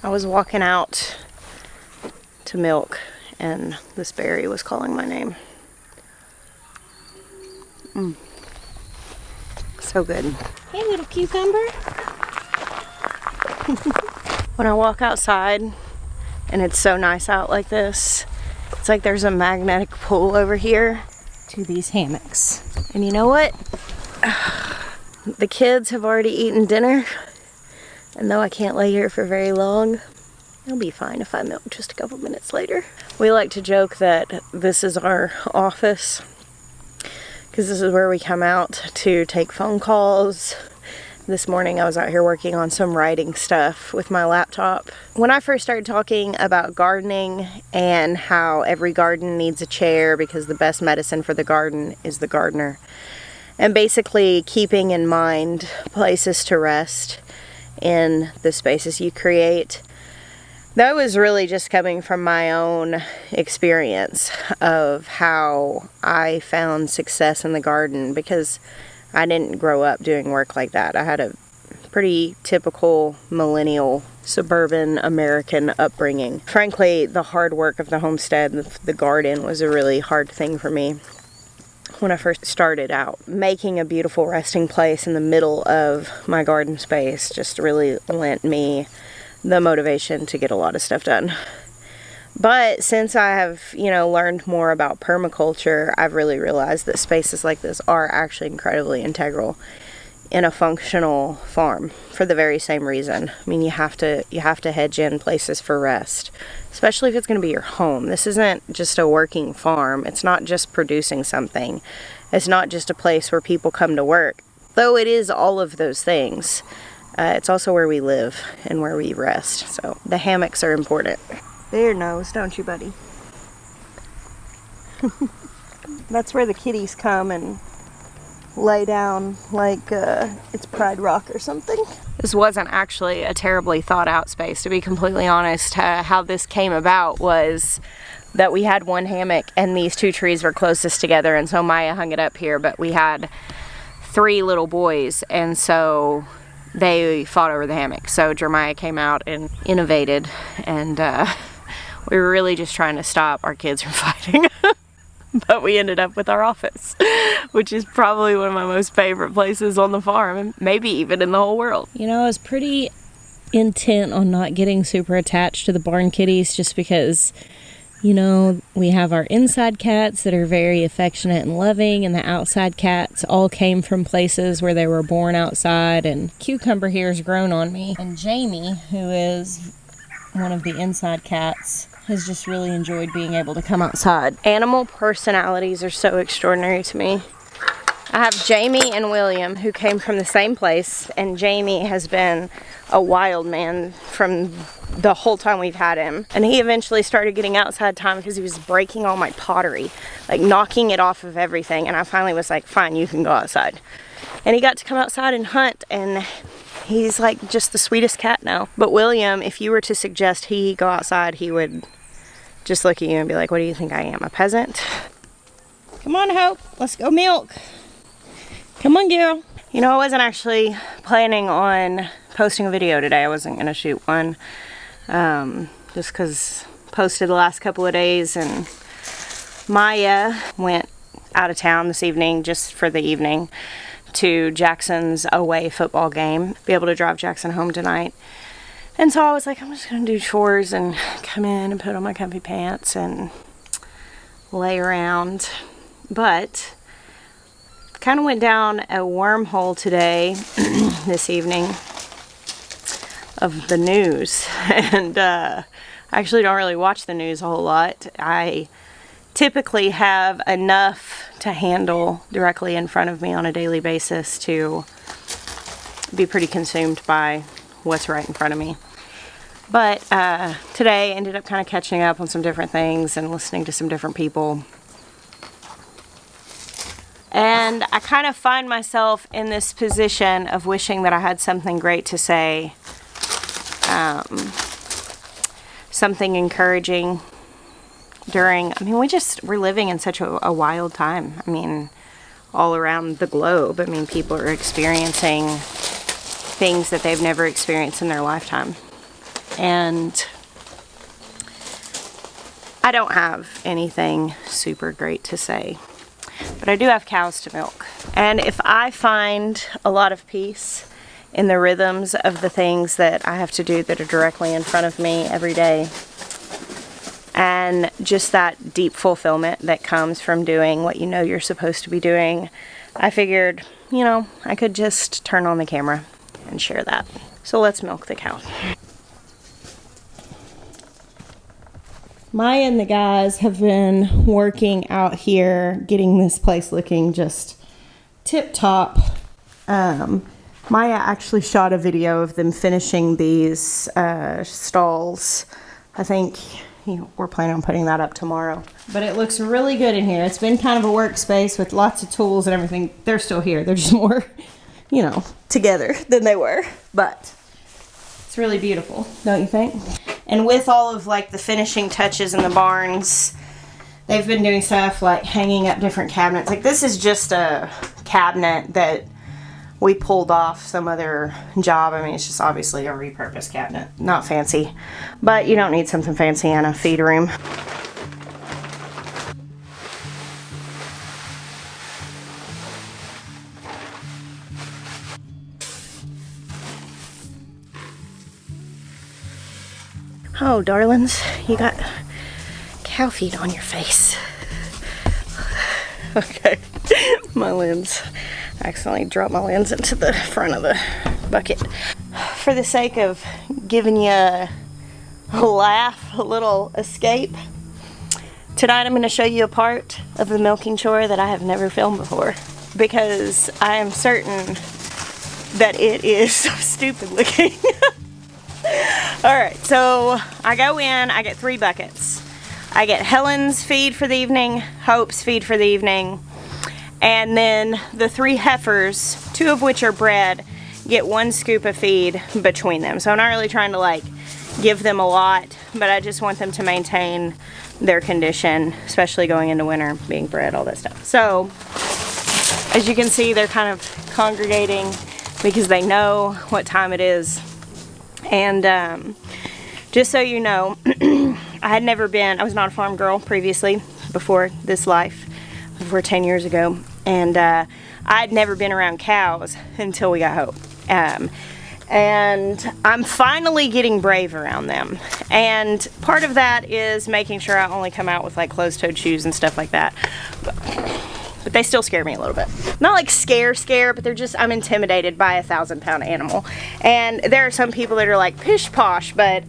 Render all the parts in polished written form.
I was walking out to milk and this berry was calling my name. So good. Hey, little cucumber. When I walk outside and it's so nice out like this, it's like there's a magnetic pull over here to these hammocks. And you know what? The kids have already eaten dinner, and though I can't lay here for very long, it'll be fine if I milk just a couple minutes later. We like to joke that this is our office, because this is where we come out to take phone calls. This morning I was out here working on some writing stuff with my laptop. When I first started talking about gardening and how every garden needs a chair because the best medicine for the garden is the gardener, and basically keeping in mind places to rest in the spaces you create, that was really just coming from my own experience of how I found success in the garden, because I didn't grow up doing work like that. I had a pretty typical millennial suburban American upbringing. Frankly, the hard work of the homestead, the garden, was a really hard thing for me when I first started out. Making a beautiful resting place in the middle of my garden space just really lent me the motivation to get a lot of stuff done. But since I have, learned more about permaculture, I've really realized that spaces like this are actually incredibly integral in a functional farm for the very same reason. I mean, you have to hedge in places for rest, especially if it's going to be your home. This isn't just a working farm. It's not just producing something. It's not just a place where people come to work, though it is all of those things. It's also where we live and where we rest. So the hammocks are important. There knows, don't you, buddy? That's where the kitties come and lay down like it's Pride Rock or something. This wasn't actually a terribly thought out space, to be completely honest. How this came about was that we had one hammock and these two trees were closest together, and so Maya hung it up here, but we had 3 little boys, and so they fought over the hammock. So Jeremiah came out and innovated, and we were really just trying to stop our kids from fighting. But we ended up with our office, which is probably one of my most favorite places on the farm, and maybe even in the whole world. I was pretty intent on not getting super attached to the barn kitties, just because, we have our inside cats that are very affectionate and loving, and the outside cats all came from places where they were born outside, and Cucumber here has grown on me. And Jamie, who is one of the inside cats, has just really enjoyed being able to come outside. Animal personalities are so extraordinary to me. I have Jamie and William, who came from the same place, and Jamie has been a wild man from the whole time we've had him. And he eventually started getting outside time because he was breaking all my pottery, like knocking it off of everything. And I finally was like, fine, you can go outside. And he got to come outside and hunt, and he's like just the sweetest cat now. But William, if you were to suggest he go outside, he would just look at you and be like, what do you think I am, a peasant? Come on, Hope, let's go milk. Come on, girl. I wasn't actually planning on posting a video today. I wasn't gonna shoot one, just because posted the last couple of days, and Maya went out of town this evening, just for the evening, to Jackson's away football game. Be able to drive Jackson home tonight. And so I was like, I'm just gonna do chores and come in and put on my comfy pants and lay around. But kind of went down a wormhole today, this evening, of the news. And I actually don't really watch the news a whole lot. I typically have enough to handle directly in front of me on a daily basis to be pretty consumed by what's right in front of me. But today I ended up kind of catching up on some different things and listening to some different people. And I kind of find myself in this position of wishing that I had something great to say, something encouraging during, we're living in such a wild time. All around the globe. People are experiencing things that they've never experienced in their lifetime. and I don't have anything super great to say, but I do have cows to milk. And if I find a lot of peace in the rhythms of the things that I have to do that are directly in front of me every day, and just that deep fulfillment that comes from doing what you know you're supposed to be doing, I figured, you know, I could just turn on the camera and share that. So let's milk the cow. Maya and the guys have been working out here, getting this place looking just tip-top. Maya actually shot a video of them finishing these stalls. I think we're planning on putting that up tomorrow. But it looks really good in here. It's been kind of a workspace with lots of tools and everything. They're still here. They're just more, you know, together than they were. But it's really beautiful, don't you think? And with all of like the finishing touches in the barns, they've been doing stuff like hanging up different cabinets. Like this is just a cabinet that we pulled off some other job. I mean, it's just obviously a repurposed cabinet. Not fancy, but you don't need something fancy in a feed room. Oh, darlings, you got cow feed on your face. Okay, my lens. I accidentally dropped my lens into the front of the bucket. For the sake of giving you a laugh, a little escape, tonight I'm going to show you a part of the milking chore that I have never filmed before, because I am certain that it is so stupid looking. Alright, so I go in, I get 3 buckets. I get Helen's feed for the evening, Hope's feed for the evening, and then the 3 heifers, 2 of which are bred, get 1 scoop of feed between them. So I'm not really trying to like give them a lot, but I just want them to maintain their condition, especially going into winter, being bred, all that stuff. So as you can see, they're kind of congregating because they know what time it is. And just so you know, I was not a farm girl previously, before this life, before 10 years ago. And I'd never been around cows until we got Hope. And I'm finally getting brave around them. And part of that is making sure I only come out with like closed-toed shoes and stuff like that. But they still scare me a little bit. Not like scare, but they're just, I'm intimidated by a 1,000-pound animal. And there are some people that are like pish posh, but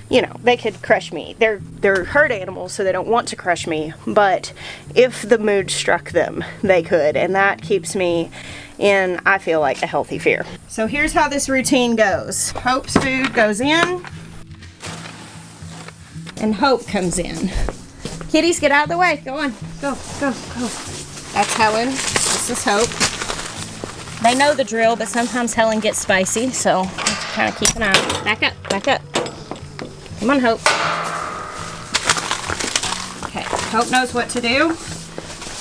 you know, they could crush me. They're herd animals, so they don't want to crush me. But if the mood struck them, they could. And that keeps me in, I feel like, a healthy fear. So here's how this routine goes. Hope's food goes in, and Hope comes in. Kitties, get out of the way. Go on. Go, go, go. That's Helen. This is Hope. They know the drill, but sometimes Helen gets spicy, so I have to kind of keep an eye on. Back up, back up. Come on, Hope. Okay, Hope knows what to do.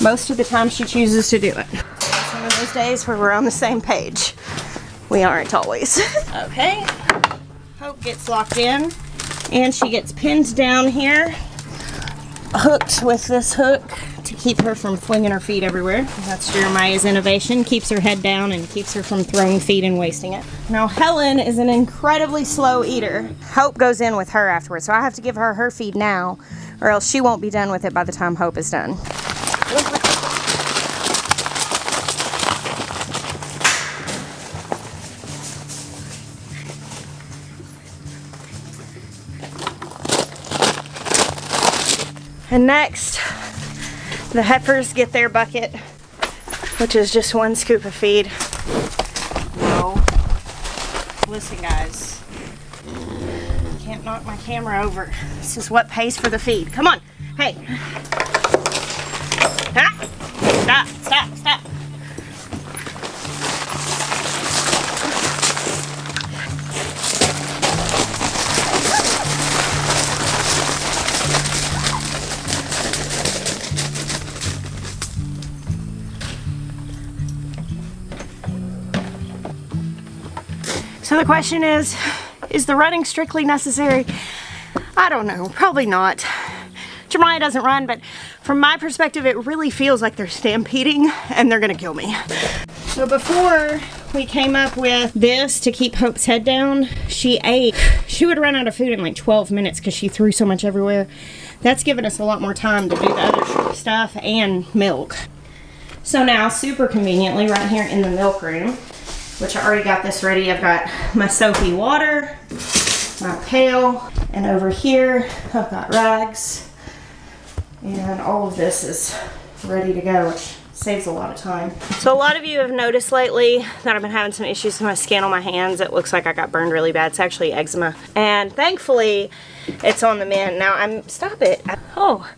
Most of the time she chooses to do it. It's one of those days where we're on the same page. We aren't always. Okay, Hope gets locked in, and she gets pinned down here, hooked with this hook to keep her from flinging her feet everywhere. That's Jeremiah's innovation. Keeps her head down and keeps her from throwing feed and wasting it. Now Helen is an incredibly slow eater. Hope goes in with her afterwards, so I have to give her her feed now, or else she won't be done with it by the time Hope is done. And next, the heifers get their bucket, which is just 1 scoop of feed. Whoa. Listen, guys. Can't knock my camera over. This is what pays for the feed. Come on. Hey. Ah. Stop, stop, stop. So the question is, Is the running strictly necessary? I don't know, probably not. Jemiah doesn't run, but from my perspective, it really feels like they're stampeding and they're gonna kill me. So before we came up with this to keep Hope's head down, she ate. She would run out of food in like 12 minutes because she threw so much everywhere. That's given us a lot more time to do the other stuff and milk. So now, super conveniently, right here in the milk room, which I already got this ready, I've got my soapy water, my pail, and over here I've got rags, and all of this is ready to go, which saves a lot of time. So a lot of you have noticed lately that I've been having some issues with my skin on my hands. It looks like I got burned really bad. It's actually eczema, and thankfully it's on the mend. Now stop it. Oh,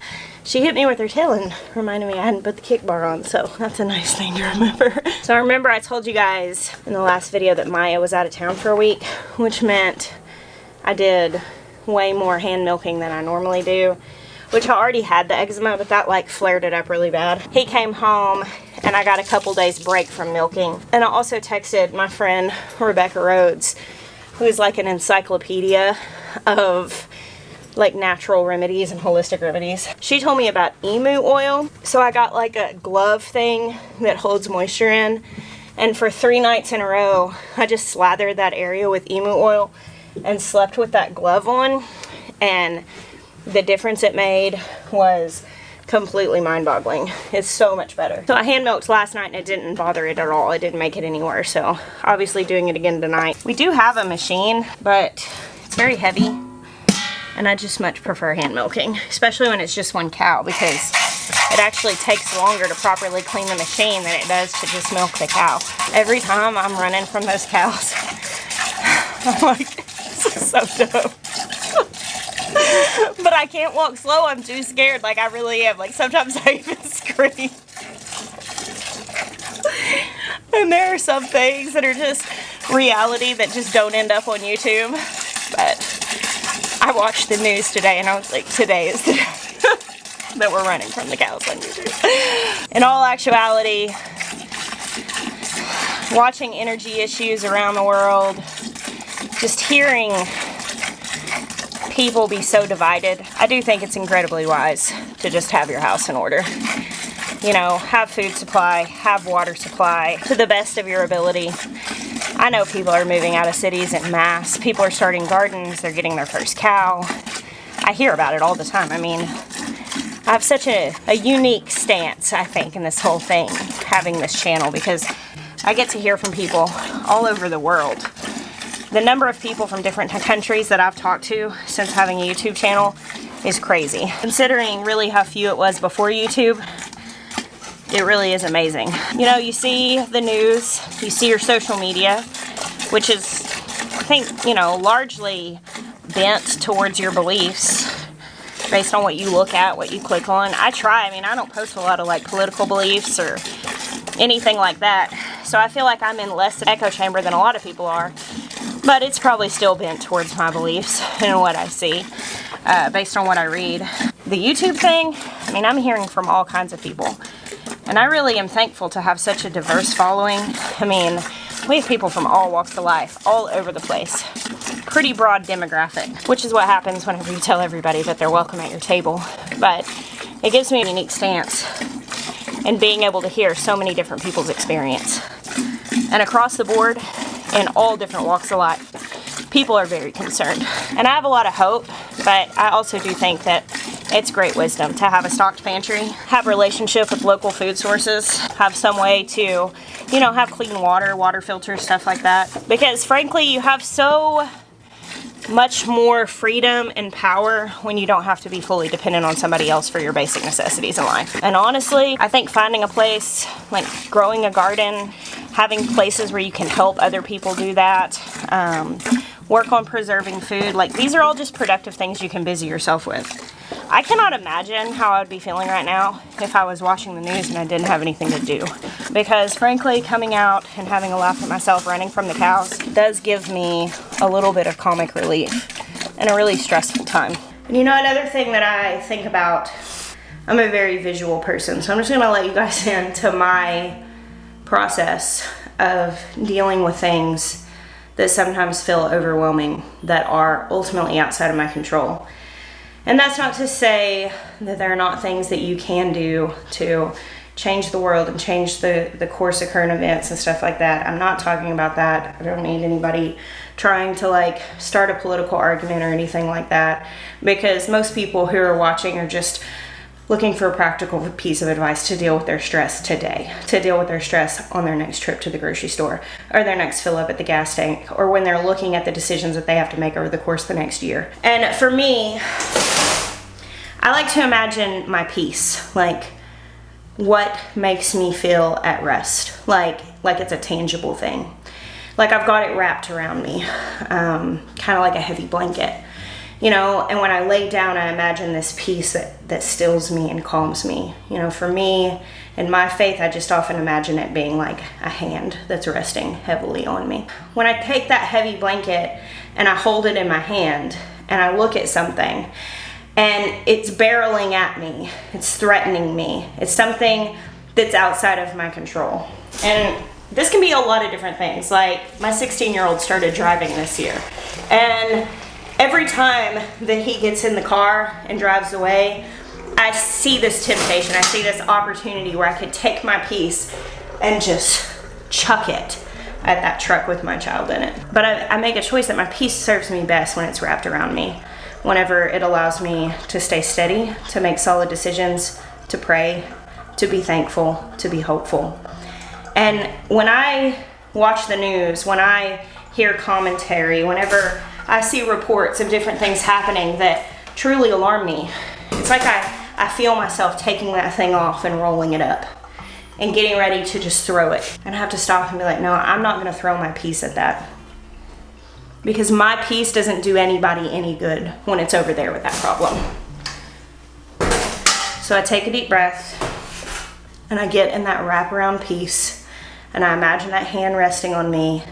she hit me with her tail and reminded me I hadn't put the kick bar on, so that's a nice thing to remember. So I remember I told you guys in the last video that Maya was out of town for a week, which meant I did way more hand milking than I normally do, which I already had the eczema, but that like flared it up really bad. He came home and I got a couple days break from milking. And I also texted my friend Rebecca Rhodes, who's like an encyclopedia of like natural remedies and holistic remedies. She told me about emu oil. So I got like a glove thing that holds moisture in. And for 3 nights in a row, I just slathered that area with emu oil and slept with that glove on. And the difference it made was completely mind-boggling. It's so much better. So I hand milked last night and it didn't bother it at all. It didn't make it any worse. So obviously doing it again tonight. We do have a machine, but it's very heavy. And I just much prefer hand milking, especially when it's just one cow, because it actually takes longer to properly clean the machine than it does to just milk the cow. Every time I'm running from those cows, I'm like, this is so dope. But I can't walk slow, I'm too scared, like I really am. Like sometimes I even scream. And there are some things that are just reality that just don't end up on YouTube. But I watched the news today and I was like, today is the day that we're running from the cows on YouTube. In all actuality, watching energy issues around the world, just hearing people be so divided, I do think it's incredibly wise to just have your house in order. You know, have food supply, have water supply to the best of your ability. I know people are moving out of cities en masse. People are starting gardens, they're getting their first cow. I hear about it all the time. I mean, I have such a unique stance, I think, in this whole thing, having this channel, because I get to hear from people all over the world. The number of people from different countries that I've talked to since having a YouTube channel is crazy. Considering really how few it was before YouTube, it really is amazing. You know, you see the news, you see your social media, which is, I think, you know, largely bent towards your beliefs based on what you look at, what you click on. I mean, I don't post a lot of like political beliefs or anything like that. So I feel like I'm in less of an echo chamber than a lot of people are. But it's probably still bent towards my beliefs and what I see, based on what I read. The YouTube thing, I mean, I'm hearing from all kinds of people. And I really am thankful to have such a diverse following. I mean, we have people from all walks of life, all over the place. Pretty broad demographic, which is what happens whenever you tell everybody that they're welcome at your table. But it gives me a unique stance in being able to hear so many different people's experience. And across the board, in all different walks of life, people are very concerned. And I have a lot of hope, but I also do think that it's great wisdom to have a stocked pantry, have a relationship with local food sources, have some way to, you know, have clean water, water filters, stuff like that. Because frankly, you have so much more freedom and power when you don't have to be fully dependent on somebody else for your basic necessities in life. And honestly, I think finding a place, like growing a garden, having places where you can help other people do that, work on preserving food, like these are all just productive things you can busy yourself with. I cannot imagine how I would be feeling right now if I was watching the news and I didn't have anything to do. Because frankly, coming out and having a laugh at myself running from the cows does give me a little bit of comic relief in a really stressful time. And you know, another thing that I think about, I'm a very visual person, so I'm just gonna let you guys into my process of dealing with things that sometimes feel overwhelming, that are ultimately outside of my control. And that's not to say that there are not things that you can do to change the world and change the course of current events and stuff like that. I'm not talking about that. I don't need anybody trying to like start a political argument or anything like that, because most people who are watching are just looking for a practical piece of advice to deal with their stress today, to deal with their stress on their next trip to the grocery store, or their next fill up at the gas tank, or when they're looking at the decisions that they have to make over the course of the next year. And for me, I like to imagine my peace, like what makes me feel at rest, like it's a tangible thing. Like I've got it wrapped around me, kind of like a heavy blanket. You know, and when I lay down, I imagine this peace that stills me and calms me. You know, for me, in my faith, I just often imagine it being like a hand that's resting heavily on me. When I take that heavy blanket and I hold it in my hand and I look at something and it's barreling at me, it's threatening me, it's something that's outside of my control. And this can be a lot of different things. Like my 16-year-old started driving this year, and every time that he gets in the car and drives away, I see this temptation, I see this opportunity where I could take my peace and just chuck it at that truck with my child in it. But I make a choice that my peace serves me best when it's wrapped around me, whenever it allows me to stay steady, to make solid decisions, to pray, to be thankful, to be hopeful. And when I watch the news, when I hear commentary, whenever I see reports of different things happening that truly alarm me, it's like I feel myself taking that thing off and rolling it up and getting ready to just throw it. And I have to stop and be like, no, I'm not gonna throw my peace at that. Because my peace doesn't do anybody any good when it's over there with that problem. So I take a deep breath and I get in that wraparound peace, and I imagine that hand resting on me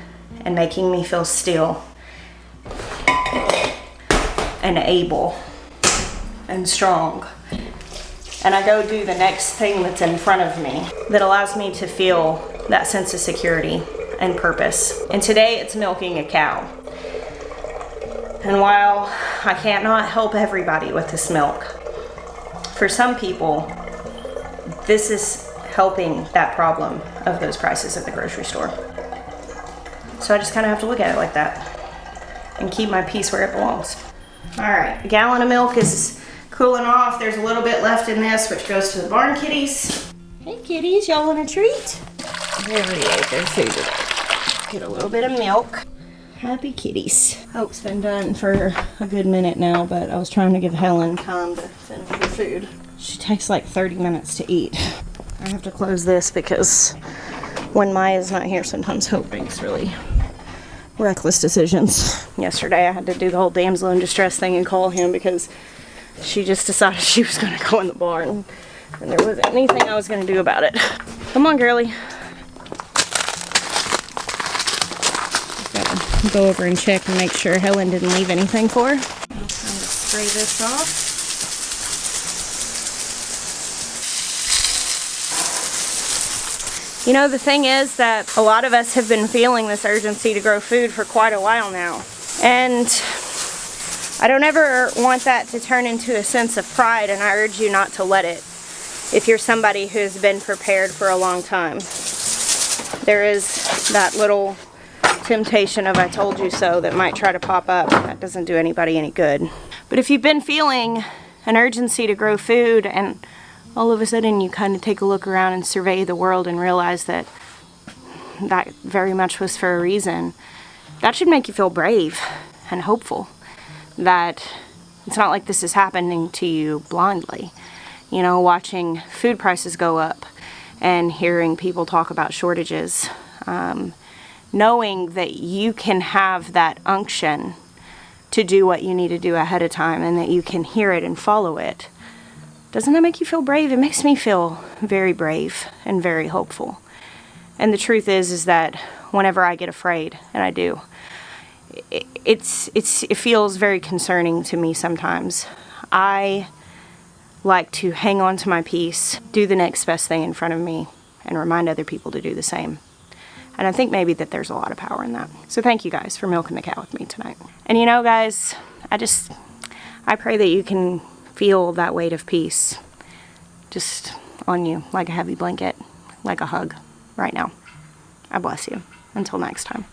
and making me feel still and able and strong. And I go do the next thing that's in front of me that allows me to feel that sense of security and purpose. And today it's milking a cow. And while I can't not help everybody with this milk, for some people, this is helping that problem of those prices at the grocery store. So I just kind of have to look at it like that and keep my peace where it belongs. All right, a gallon of milk is cooling off. There's a little bit left in this, which goes to the barn kitties. Hey kitties, y'all want a treat? They already ate their food today. Get a little bit of milk. Happy kitties. Hope's been done for a good minute now, but I was trying to give Helen time to finish her food. She takes like 30 minutes to eat. I have to close this because when Maya's not here, sometimes Hope makes really reckless decisions. Yesterday I had to do the whole damsel in distress thing and call him because she just decided she was going to go in the barn and there wasn't anything I was going to do about it. Come on, girlie. Gotta go over and check and make sure Helen didn't leave anything for her. I'm trying to spray this off. You know, the thing is that a lot of us have been feeling this urgency to grow food for quite a while now. And I don't ever want that to turn into a sense of pride, and I urge you not to let it if you're somebody who's been prepared for a long time. There is that little temptation of I told you so that might try to pop up. That doesn't do anybody any good. But if you've been feeling an urgency to grow food and all of a sudden you kind of take a look around and survey the world and realize that that very much was for a reason, that should make you feel brave and hopeful that it's not like this is happening to you blindly. You know, watching food prices go up and hearing people talk about shortages, knowing that you can have that unction to do what you need to do ahead of time and that you can hear it and follow it. Doesn't that make you feel brave? It makes me feel very brave and very hopeful. And the truth is that whenever I get afraid, and I do, it feels very concerning to me sometimes. I like to hang on to my peace, do the next best thing in front of me, and remind other people to do the same. And I think maybe that there's a lot of power in that. So thank you guys for milking the cow with me tonight. And you know, guys, I pray that you can feel that weight of peace just on you like a heavy blanket, like a hug right now. I bless you. Until next time.